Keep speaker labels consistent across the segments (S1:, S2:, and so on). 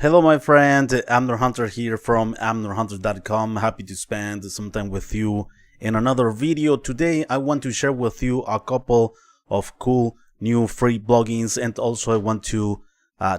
S1: Hello my friend, Amner Hunter here from amnerhunter.com. Happy to spend some time with you in another video. Today I want to share with you a couple of cool new free plugins, and also I want to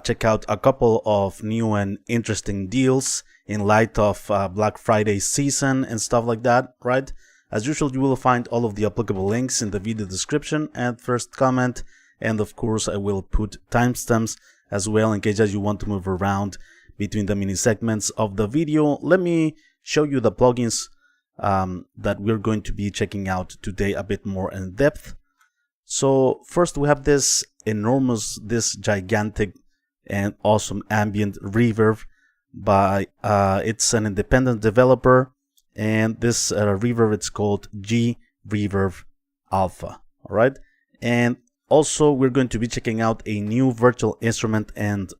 S1: check out a couple of new and interesting deals in light of Black Friday season and stuff like that, right? As usual, you will find all of the applicable links in the video description and first comment, and of course I will put timestamps as well in case you want to move around between the mini segments of the video. Let me show you the plugins that we're going to be checking out today a bit more in depth. So first we have this gigantic and awesome ambient reverb by it's an independent developer, and this reverb, it's called GREVERB Alpha. All right, and also we're going to be checking out a new virtual instrument and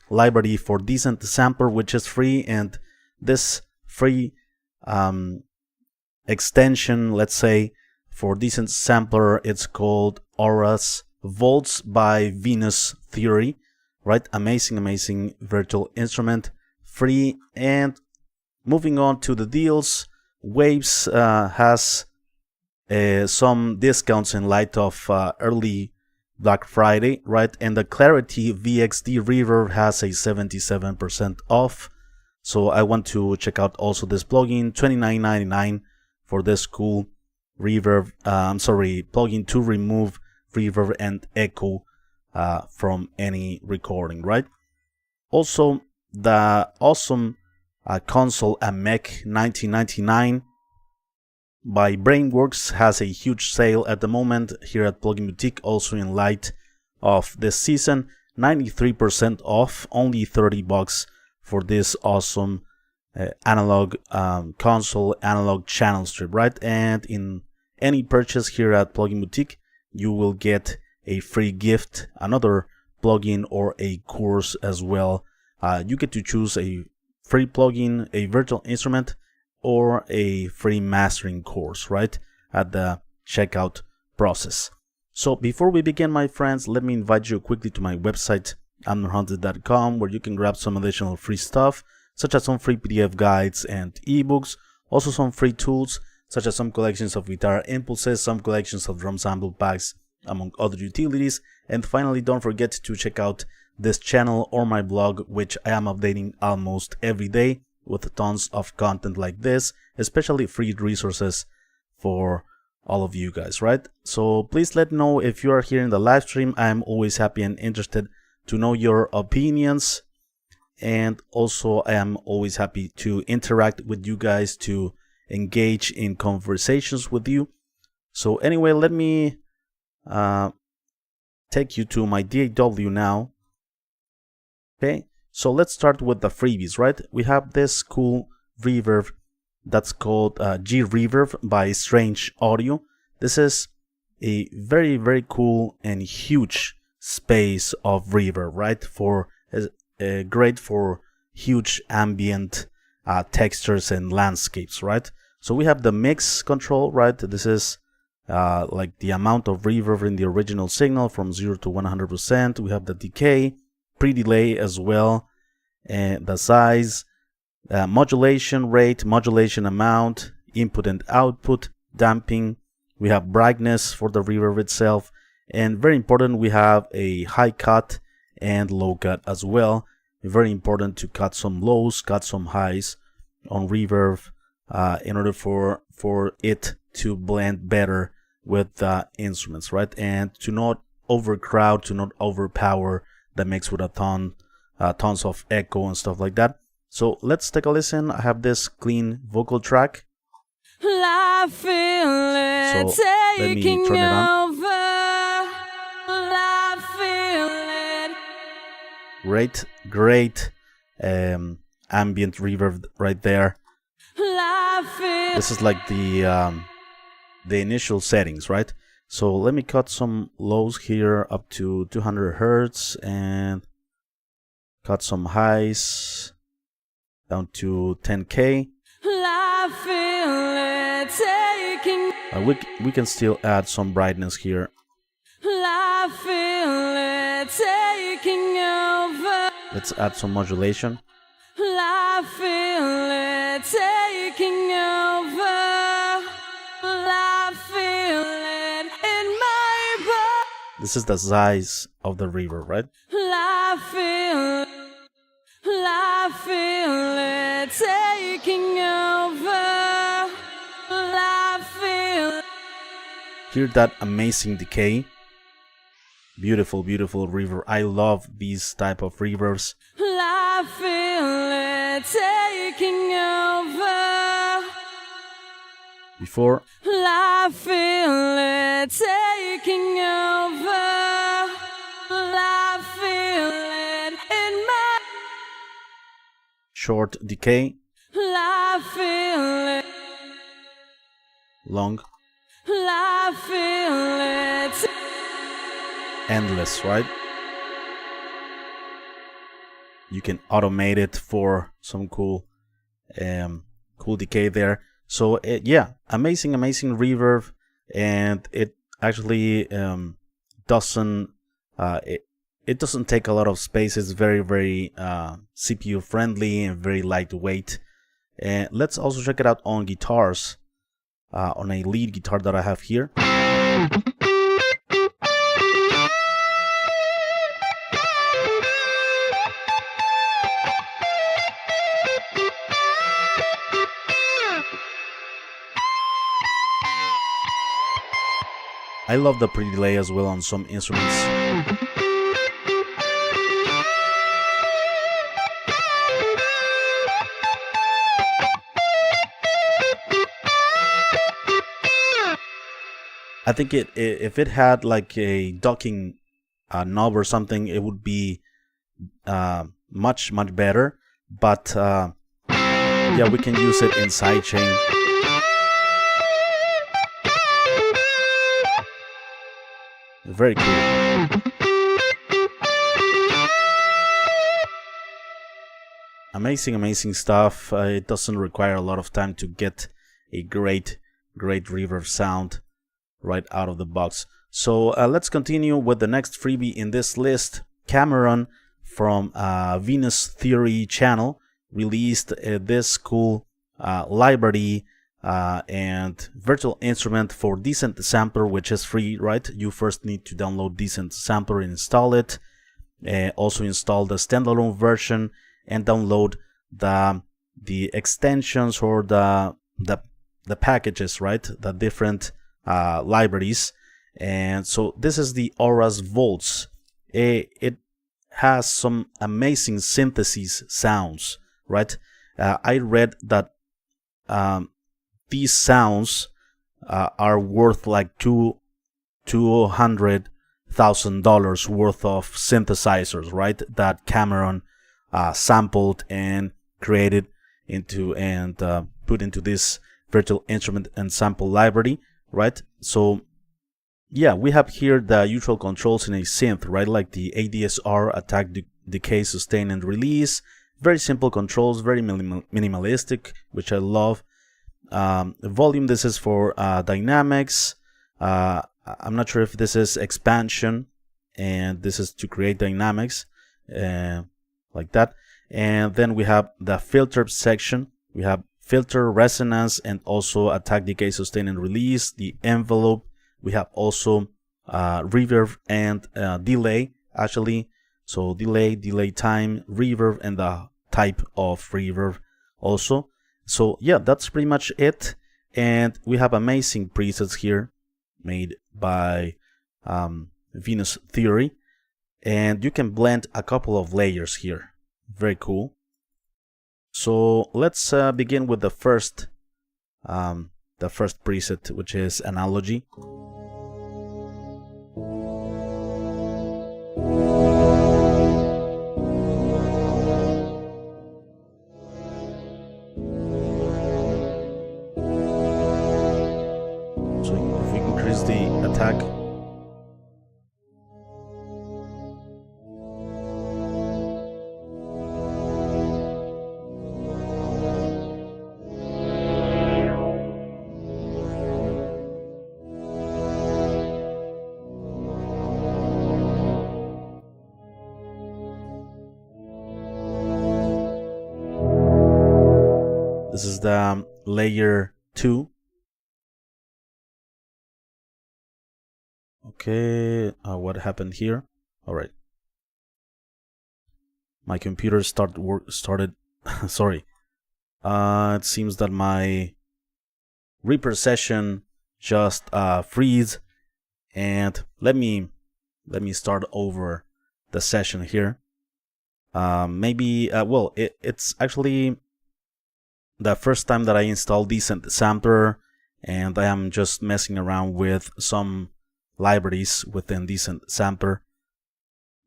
S1: library for Decent Sampler, which is free, and this free extension, let's say, for Decent Sampler, it's called Aura's Volts by Venus Theory, right? Amazing virtual instrument, free. And moving on to the deals, Waves has some discounts in light of early Black Friday, right? And the Clarity VST reverb has a 77% off. So I want to check out also this plugin, $29.99 for this cool reverb. Plugin to remove reverb and echo from any recording, right? Also, the awesome console Amek 1999 by Brainworx has a huge sale at the moment here at Plugin Boutique, also in light of this season. 93% off, only $30 for this awesome analog console, analog channel strip, right? And in any purchase here at Plugin Boutique, you will get a free gift, another plugin, or a course as well. You get to choose a free plugin, a virtual instrument, or a free mastering course, right, at the checkout process. So before we begin, my friends, let me invite you quickly to my website, amnerhunter.com, where you can grab some additional free stuff, such as some free PDF guides and ebooks, also some free tools, such as some collections of guitar impulses, some collections of drum sample packs, among other utilities. And finally, don't forget to check out this channel or my blog, which I am updating almost every day, with tons of content like this, especially free resources for all of you guys, right? So please let me know if you are here in the live stream. I am always happy and interested to know your opinions, and also I am always happy to interact with you guys, to engage in conversations with you. So anyway, let me take you to my DAW now. Okay, so let's start with the freebies, right? We have this cool reverb that's called GREVERB by Strange Audio. This is a very cool and huge space of reverb, right? For great for huge ambient textures and landscapes, right? So we have the mix control, right? This is like the amount of reverb in the original signal from 0 to 100%. We have the decay, pre-delay as well, and the size, modulation rate, modulation amount, input and output, damping. We have brightness for the reverb itself, and very important, we have a high cut and low cut as well. Very important to cut some lows, cut some highs on reverb in order for it to blend better with the instruments, right? And to not overcrowd, to not overpower the mix with a tons of echo and stuff like that. So let's take a listen. I have this clean vocal track. So let me turn it on. Great ambient reverb right there. This is like the initial settings, right? So let me cut some lows here up to 200 Hertz and cut some highs down to 10K. We can still add some brightness here. Let's add some modulation.
S2: I feel it taking over. I feel it in my body.
S1: This is the size of the reverb, right?
S2: I feel it taking over. I feel.
S1: Hear that amazing decay. Beautiful, beautiful reverb. I love these type of reverbs.
S2: I feel it taking over.
S1: Before.
S2: I feel it taking over. I feel it in my.
S1: Short decay.
S2: I feel it.
S1: Long.
S2: I feel it.
S1: Endless, right? You can automate it for some cool decay there. So yeah, amazing reverb, and it actually doesn't it doesn't take a lot of space. It's very CPU friendly and very lightweight. And let's also check it out on guitars, on a lead guitar that I have here. I love the pre-delay as well on some instruments. I think if it had like a docking knob or something, it would be much better. But yeah, we can use it in sidechain. Very cool. Amazing stuff. It doesn't require a lot of time to get a great reverb sound right out of the box. So let's continue with the next freebie in this list. Cameron from Venus Theory channel released this cool library and virtual instrument for Decent Sampler, which is free, right? You first need to download Decent Sampler and install it. Also install the standalone version and download the extensions or the packages, right? The different libraries. And so this is the Auras Volts. It has some amazing synthesis sounds, right? I read that these sounds are worth like $200,000 worth of synthesizers, right? That Cameron sampled and created into and put into this virtual instrument and sample library, right? So yeah, we have here the usual controls in a synth, right? Like the ADSR, attack, decay, sustain, and release. Very simple controls, very minimalistic, which I love. Volume, this is for dynamics. I'm not sure if this is expansion, and this is to create dynamics, like that. And then we have the filter section. We have filter, resonance, and also attack, decay, sustain, and release. The envelope. We have also reverb and delay, actually. So delay time, reverb, and the type of reverb also. So yeah, that's pretty much it. And we have amazing presets here made by Venus Theory. And you can blend a couple of layers here. Very cool. So let's begin with the first preset, which is analogy. So if we increase the attack, This is the layer 2. Okay, what happened here? All right. My computer started sorry. It seems that my Reaper session just freeze, and let me start over the session here. Maybe well, it's actually the first time that I installed Decent Sampler, and I am just messing around with some libraries within Decent Sampler.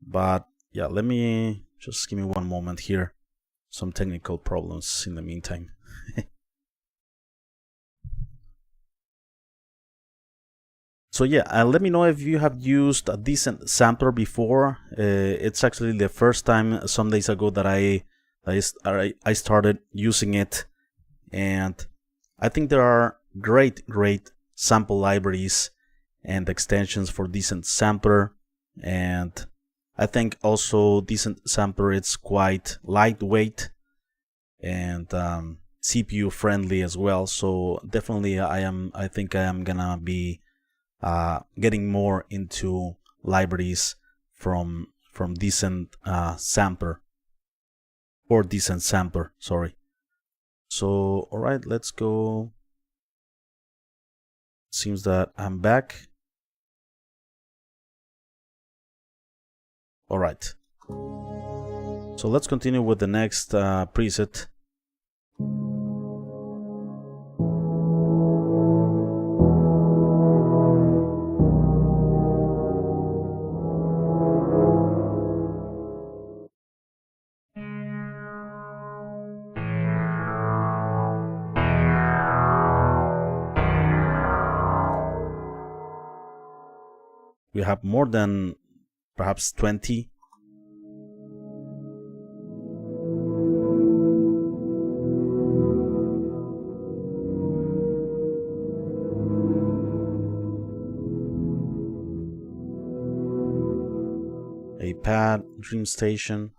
S1: But yeah, let me just give me one moment here. Some technical problems in the meantime. So yeah, let me know if you have used a Decent Sampler before. It's actually the first time some days ago that I started using it, and I think there are great sample libraries and extensions for Decent Sampler, and I think also Decent Sampler it's quite lightweight and CPU friendly as well. So definitely I think I am gonna be getting more into libraries from Decent Sampler, or Decent Sampler, sorry. So all right, let's go. Seems that I'm back. All right. So let's continue with the next preset. We have more than perhaps 20. A pad, Dream Station.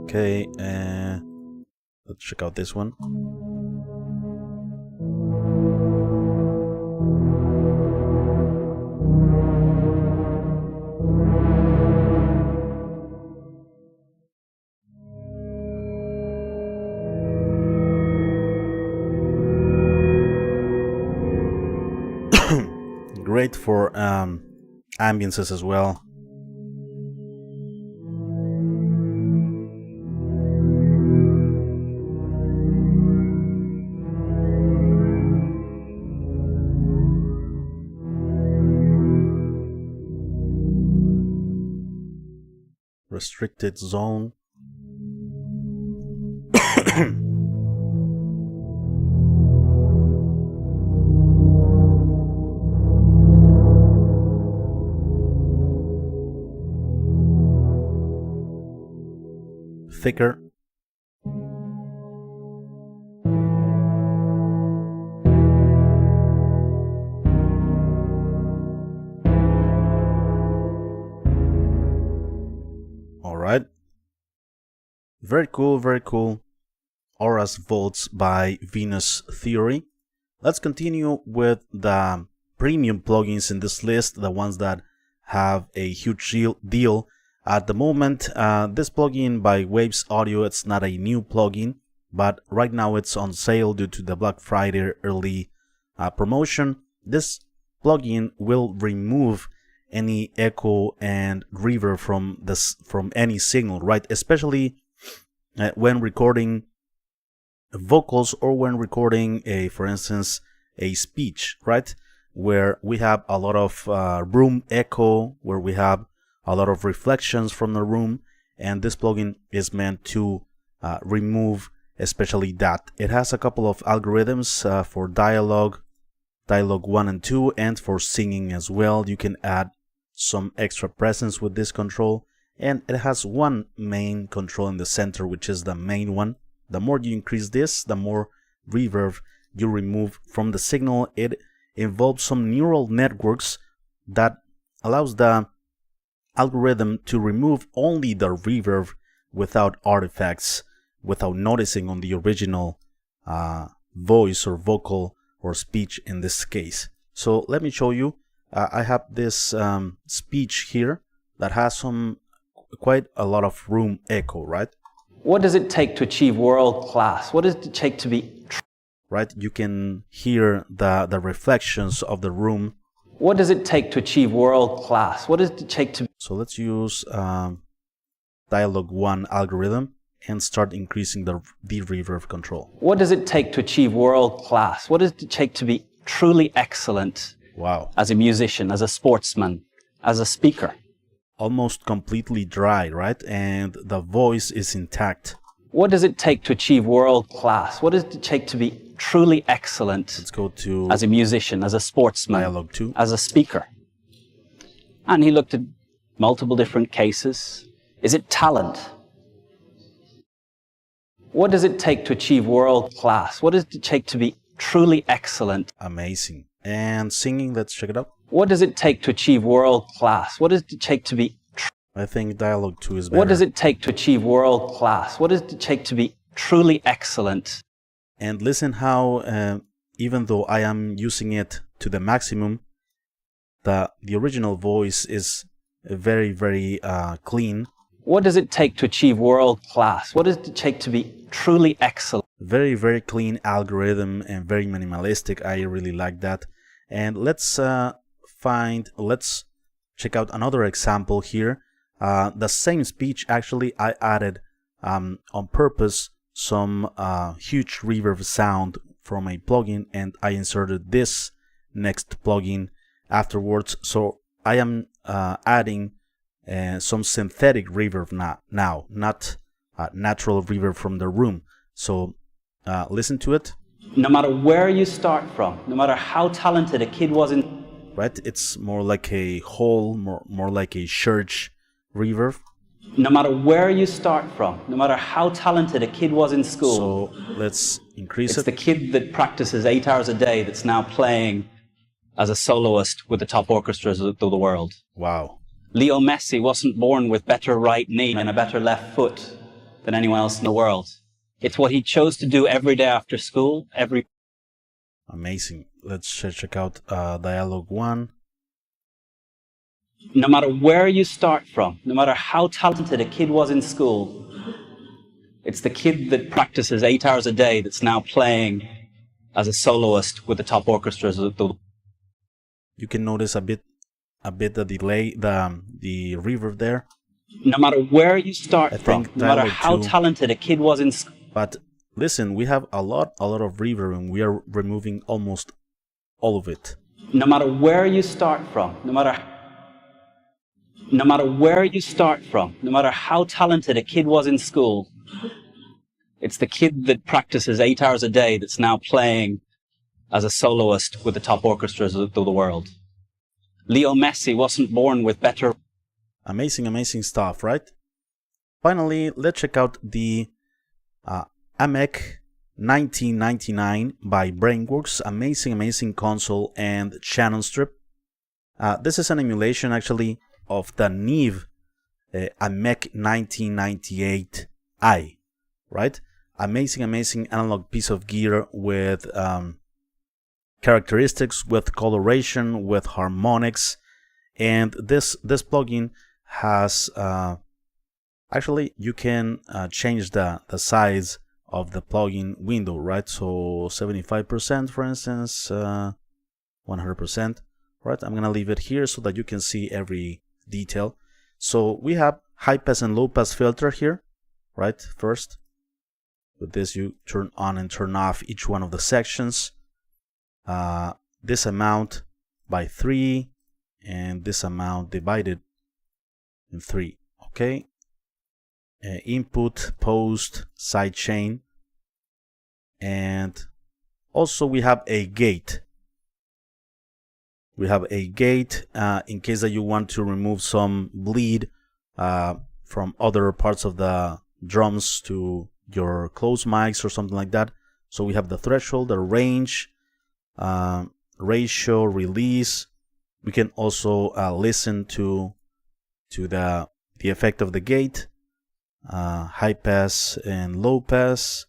S1: Okay, let's check out this one. Great for ambiances as well. Restricted zone. Thicker. All right. Very cool, very cool. Auras Volts by Venus Theory. Let's continue with the premium plugins in this list, the ones that have a huge deal. At the moment, this plugin by Waves Audio, it's not a new plugin, but right now it's on sale due to the Black Friday early promotion. This plugin will remove any echo and reverb from any signal, right? Especially when recording vocals or when recording for instance, a speech, right? Where we have a lot of room echo, where we have a lot of reflections from the room, and this plugin is meant to remove especially that. It has a couple of algorithms for dialogue 1 and 2, and for singing as well. You can add some extra presence with this control, and it has one main control in the center, which is the main one. The more you increase this, the more reverb you remove from the signal. It involves some neural networks that allows the algorithm to remove only the reverb without artifacts, without noticing on the original voice or vocal or speech in this case. So let me show you. I have this speech here that has quite a lot of room echo, right?
S3: What does it take to achieve world class? What does it take to be
S1: right? You can hear the reflections of the room.
S3: What does it take to achieve world class? What does it take to...
S1: So let's use dialogue 1 algorithm and start increasing the reverb control.
S3: What does it take to achieve world class? What does it take to be truly excellent?
S1: Wow.
S3: As a musician, as a sportsman, as a speaker?
S1: Almost completely dry, right? And the voice is intact.
S3: What does it take to achieve world class? What does it take to be truly excellent?
S1: Let's go to
S3: as a musician, as a sportsman,
S1: dialogue 2,
S3: as a speaker. And he looked at multiple different cases. Is it talent? What does it take to achieve world class? What does it take to be truly excellent?
S1: Amazing. And singing, let's check it out.
S3: What does it take to achieve world class? What does it take to be...
S1: I think dialogue 2 is better.
S3: What does it take to achieve world class? What does it take to be truly excellent?
S1: And listen how, even though I am using it to the maximum, the original voice is very, very clean.
S3: What does it take to achieve world class? What does it take to be truly excellent?
S1: Very, very clean algorithm and very minimalistic. I really like that. And let's check out another example here. The same speech, actually, I added on purpose some huge reverb sound from a plugin, and I inserted this next plugin afterwards. So I am adding some synthetic reverb now, not natural reverb from the room. So listen to it.
S3: No matter where you start from, no matter how talented a kid was in...
S1: Right, it's more like a hall, more like a church reverb.
S3: No matter where you start from, no matter how talented a kid was in school.
S1: So let's increase it.
S3: It's the kid that practices 8 hours a day that's now playing as a soloist with the top orchestras of the world.
S1: Wow.
S3: Leo Messi wasn't born with better right knee and a better left foot than anyone else in the world. It's what he chose to do every day after school,
S1: Amazing. Let's check out dialogue 1.
S3: No matter where you start from, no matter how talented a kid was in school, it's the kid that practices 8 hours a day that's now playing as a soloist with the top orchestras of the...
S1: You can notice a bit the delay, the reverb there.
S3: No matter where you start from, no matter how talented a kid was in school.
S1: But listen, we have a lot of reverb and we are removing almost all of it.
S3: No matter where you start from, no matter where you start from, no matter how talented a kid was in school, it's the kid that practices 8 hours a day that's now playing as a soloist with the top orchestras of the world. Leo Messi wasn't born with better...
S1: Amazing stuff, right? Finally, let's check out the Amek 1999 by Brainworx. Amazing console and channel strip. This is an emulation actually of the Neve Amek 1998i, right? Amazing analog piece of gear with characteristics, with coloration, with harmonics, and this plugin has actually you can change the size of the plugin window, right? So 75%, for instance, 100%, right? I'm gonna leave it here so that you can see every detail. So we have high pass and low pass filter here, right? First, with this you turn on and turn off each one of the sections. This amount by 3 and this amount divided in 3. Okay. Input, post, sidechain, and also we have a gate. We have a gate in case that you want to remove some bleed from other parts of the drums to your closed mics or something like that. So we have the threshold, the range, ratio, release. We can also listen to the effect of the gate, high pass and low pass.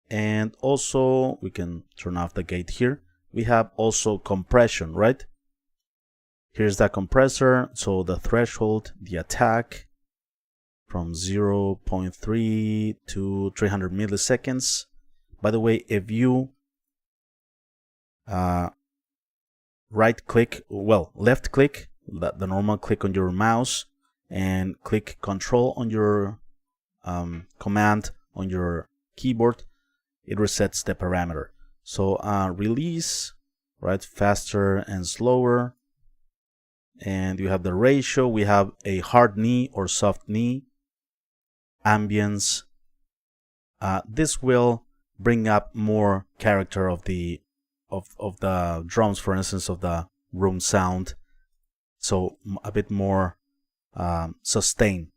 S1: And also we can turn off the gate here. We have also compression, right? Here's that compressor. So the threshold, the attack from 0.3 to 300 milliseconds. By the way, if you left click the normal click on your mouse and click Control on your command on your keyboard, it resets the parameter. So release, right, faster and slower. And you have the ratio. We have a hard knee or soft knee, ambience. This will bring up more character of the drums, for instance, of the room sound, so a bit more sustained.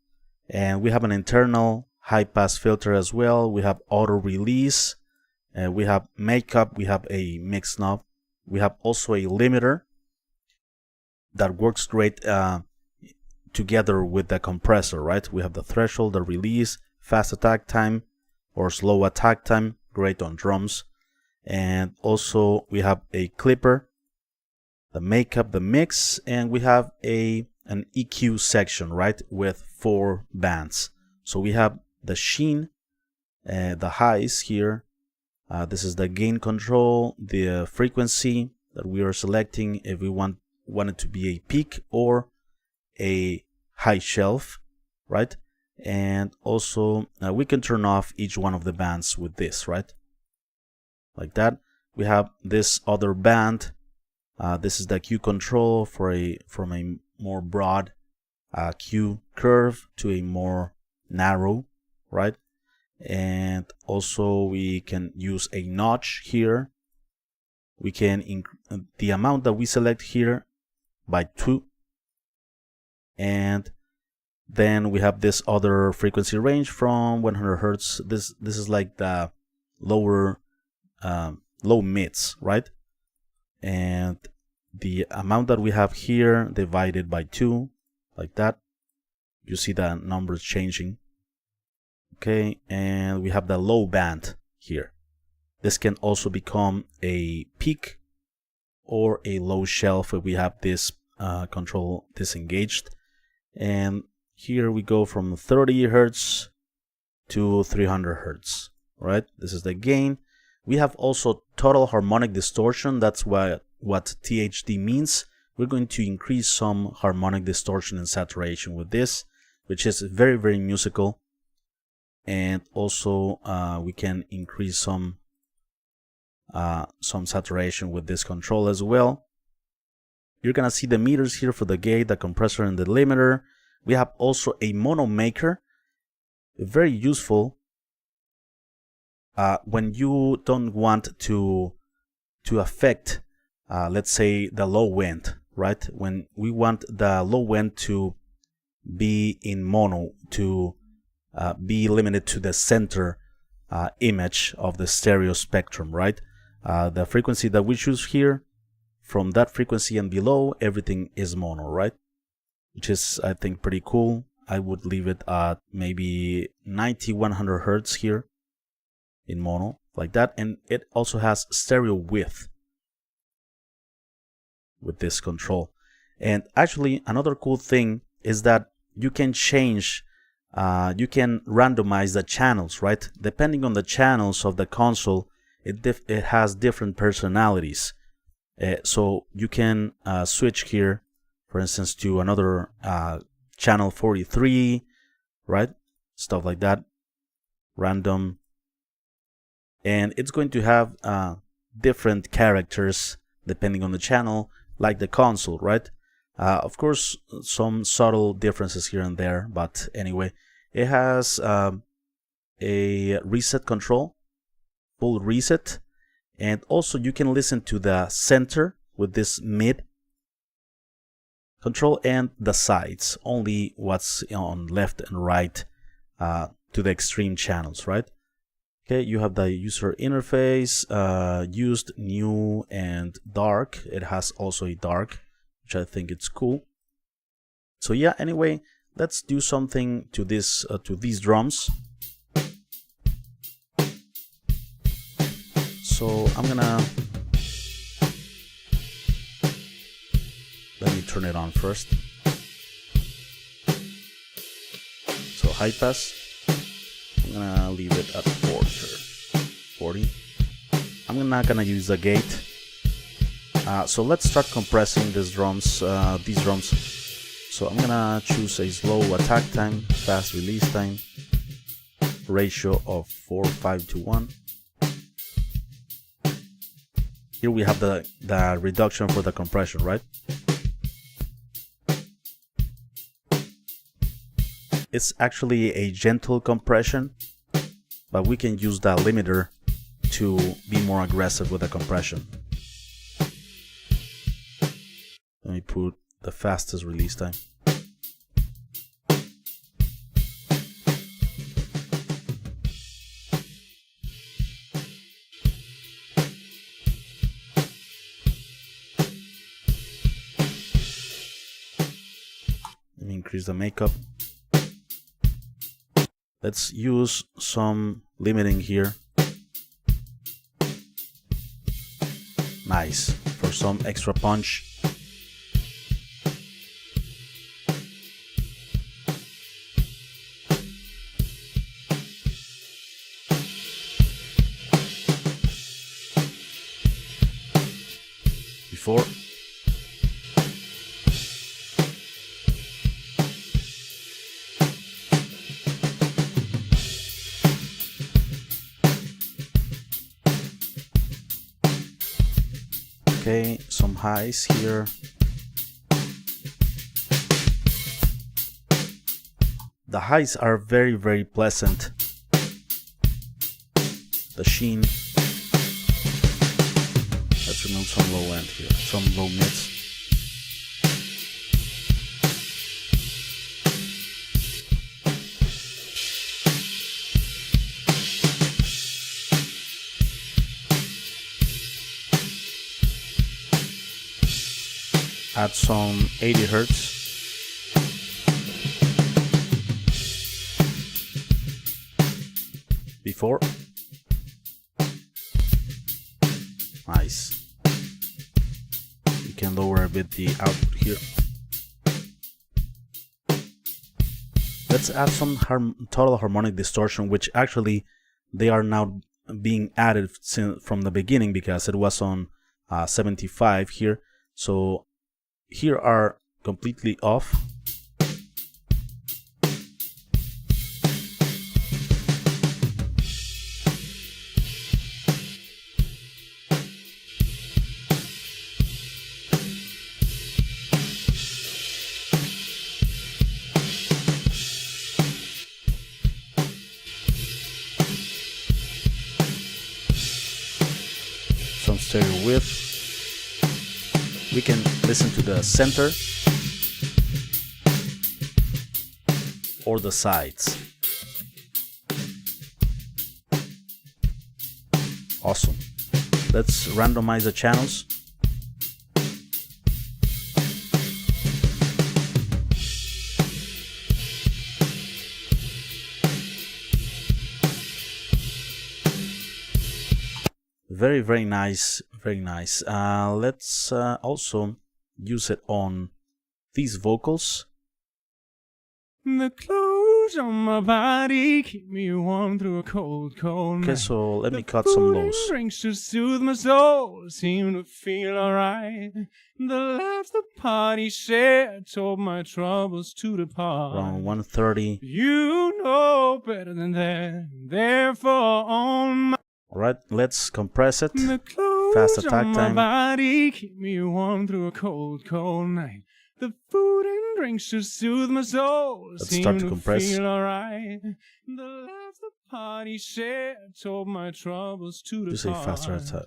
S1: And we have an internal high pass filter as well. We have auto release, we have makeup, we have a mix knob, we have also a limiter that works great together with the compressor, right? We have the threshold, the release, fast attack time or slow attack time, great on drums. And also we have a clipper, the makeup, the mix, and we have an EQ section, right, with 4 bands. So we have the sheen, the highs here. This is the gain control, the frequency that we are selecting if we want it to be a peak or a high shelf, right? And also we can turn off each one of the bands with this, right? Like that. We have this other band. This is the Q control from a more broad Q curve to a more narrow, right? And also we can use a notch here. We can the amount that we select here by 2. And then we have this other frequency range from 100 hertz. This is like the lower low mids, right? And the amount that we have here divided by 2, like that. You see the numbers changing. Okay, and we have the low band here. This can also become a peak or a low shelf if we have this control disengaged. And here we go from 30 hertz to 300 hertz, right? This is the gain. We have also total harmonic distortion. That's what THD means. We're going to increase some harmonic distortion and saturation with this, which is very, very musical. And also we can increase some saturation with this control as well. You're gonna see the meters here for the gate, the compressor, and the limiter. We have also a mono maker, very useful when you don't want to affect, let's say, the low end, right? When we want the low end to be in mono, to be limited to the center image of the stereo spectrum, right? The frequency that we choose here, from that frequency and below, everything is mono, right? Which is, I think, pretty cool. I would leave it at maybe 90-100 hertz here in mono, like that. And it also has stereo width with this control. And actually, another cool thing is that you can change, you can randomize the channels, right? Depending on the channels of the console, it has different personalities. So you can switch here, for instance, to another channel 43, right? Stuff like that, random. And it's going to have different characters depending on the channel, like the console, right? Of course, some subtle differences here and there, but anyway, it has a reset control, full reset, and also you can listen to the center with this mid control and the sides, only what's on left and right to the extreme channels, right? Okay, you have the user interface, used, new, and dark. It has also a dark, which I think it's cool. So yeah, anyway, let's do something to this to these drums. So I'm gonna let me turn it on first. So high pass, I'm gonna leave it at 40. I'm not gonna use the gate. So let's start compressing these drums. So I'm gonna choose a slow attack time, fast release time, ratio of 4:5:1. Here we have the reduction for the compression, right? It's actually a gentle compression, but we can use that limiter to be more aggressive with the compression. Let me put the fastest release time. Let me increase the makeup. Let's use some limiting here. Nice, for some extra punch. Before. Okay, some highs here. The highs are very, very pleasant. The sheen. Let's remove some low end here, some low mids. Add some 80 Hertz. Before. Nice. You can lower a bit the output here. Let's add some total harmonic distortion, which actually they are now being added from the beginning because it was on 75 here. So here are completely off. Some stereo width. We can listen to the center or the sides. Awesome. Let's randomize the channels. Very, very nice, very nice. Let's also use it on these vocals.
S4: The clothes on my body keep me warm through a cold, cold night.
S1: Okay, so let me cut some lows.
S4: Drinks to soothe my soul seem to feel alright. The laughs the party shared told my troubles to depart.
S1: Around 130.
S4: You know better than that. Therefore, on my
S1: Alright, let's compress it.
S4: the clothes
S1: Fast attack
S4: on my
S1: time.
S4: body keep me warm through a cold, cold night. The food and drinks to soothe my soul
S1: Let's
S4: seem
S1: start to compress.
S4: feel alright. The laughs the party shared told my troubles to
S1: Just a
S4: depart.
S1: faster attack,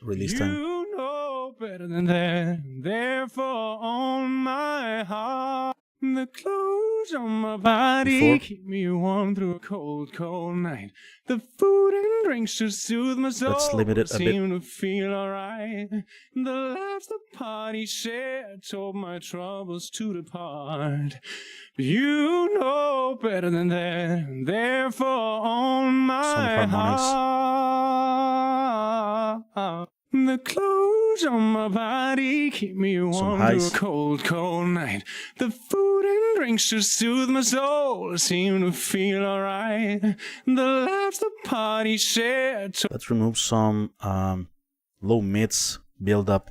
S1: release time.
S4: You know better than that. Therefore, on my heart, the clothes clothes on my body keep me warm through a cold, cold night. The food and drinks to soothe my soul.
S1: Let's limit it a
S4: seem
S1: bit.
S4: to feel alright. The laughs the party shared told my troubles to depart. But you know better than that, therefore on my heart. The clothes on my body keep me warm through a cold, cold night. The food and drinks to soothe my soul seem to feel alright. The laughs the party shared.
S1: Let's remove some low mids, build up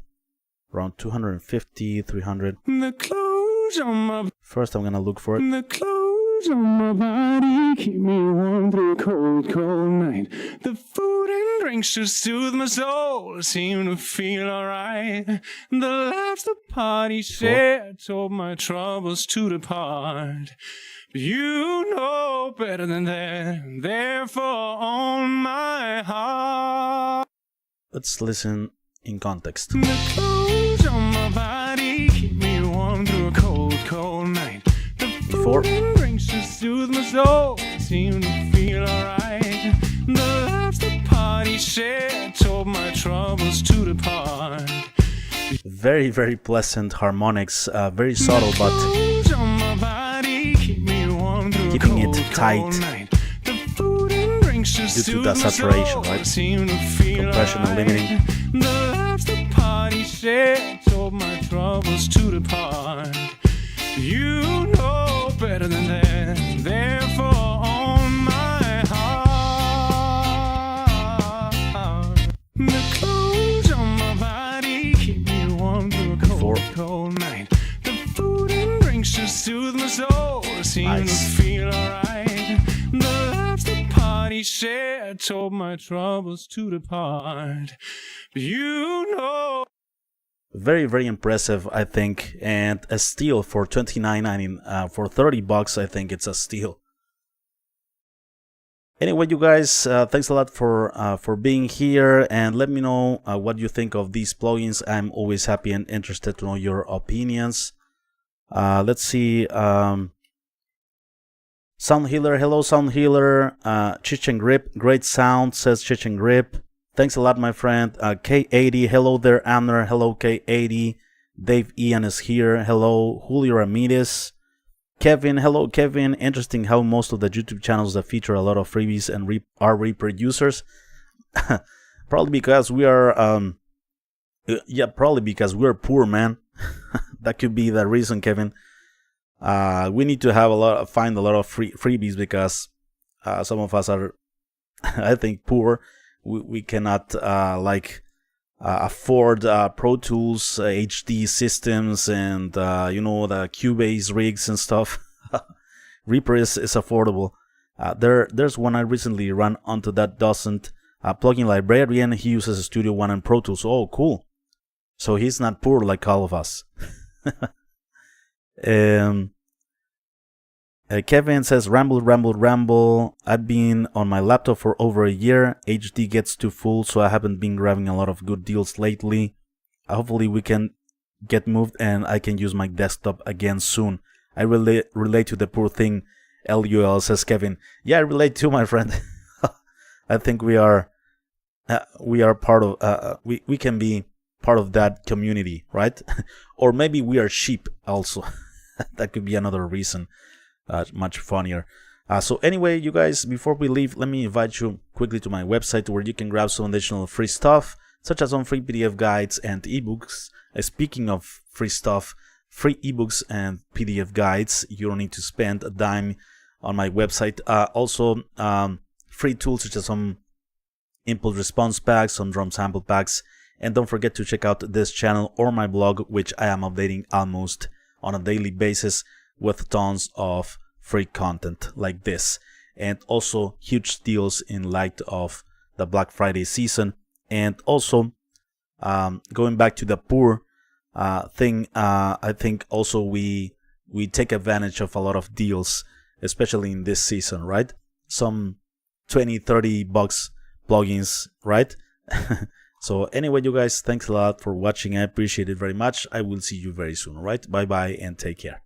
S1: around 250, 300.
S4: The clothes on my
S1: First I'm gonna look for it.
S4: The clothes on my body keep me warm through a cold, cold night. The food and drinks to soothe my soul seem to feel alright. The laughs the party shared told my troubles to depart. But you know better than that, therefore on my heart.
S1: Let's listen in context.
S4: The clothes on my body keep me warm through a cold, cold night. The
S1: Before.
S4: food and drinks to soothe my soul seem to feel alright. The laughs the party shared told my troubles to depart.
S1: Very, very pleasant harmonics, very subtle, but
S4: Clothes on my body keep me warm through
S1: keeping
S4: a
S1: it
S4: cold,
S1: tight
S4: cold night. The food and drinks to
S1: due to
S4: soothe
S1: the
S4: my
S1: saturation,
S4: soul
S1: right?
S4: seem to feel
S1: Compression and
S4: alright.
S1: limiting.
S4: The laughs the party shared told my troubles to depart. You know better than that, therefore on my heart. The clothes on my body keep me warm through a cold, cold night. The food and drinks to soothe my soul seem to feel alright. The laughs the party shared told my troubles to depart. But you know.
S1: very, very impressive, I think, and a steal for $29.99. For $30, I think it's a steal. Anyway, you guys, thanks a lot for being here, and let me know what you think of these plugins. I'm always happy and interested to know your opinions. Let's see. Sound Healer, hello Sound Healer. Chich and Grip, great sound, says Chich and Grip. Thanks a lot, my friend. K80, hello there, Amner. Hello, K80. Dave Ian is here. Hello, Julio Ramirez. Kevin, hello, Kevin. Interesting how most of the YouTube channels that feature a lot of freebies and are reproducers. Probably because we are, probably because we're poor, man. That could be the reason, Kevin. We need to have find a lot of freebies because some of us are, I think, poor. We cannot afford Pro Tools, HD systems, and the Cubase rigs and stuff. Reaper is affordable. There's one I recently ran onto that doesn't. Plugin Librarian, he uses Studio One and Pro Tools. Oh, cool. So he's not poor like all of us. Kevin says, ramble, ramble, ramble. I've been on my laptop for over a year. HD gets too full, so I haven't been grabbing a lot of good deals lately. Hopefully we can get moved and I can use my desktop again soon. I relate to the poor thing, LUL, says Kevin. Yeah, I relate too, my friend. I think we are part of, we can be part of that community, right? Or maybe we are sheep also. That could be another reason. Much funnier. So anyway, you guys, before we leave, let me invite you quickly to my website where you can grab some additional free stuff, such as some free PDF guides and ebooks. Speaking of free stuff, free ebooks and PDF guides, you don't need to spend a dime on my website. Also, free tools such as some impulse response packs, some drum sample packs, and don't forget to check out this channel or my blog, which I am updating almost on a daily basis, with tons of free content like this, and also huge deals in light of the Black Friday season. And also going back to the poor thing, I think also we take advantage of a lot of deals, especially in this season, right? Some $20-30 plugins, right? So anyway, you guys, thanks a lot for watching. I appreciate it very much. I will see you very soon, all right? Bye bye and take care.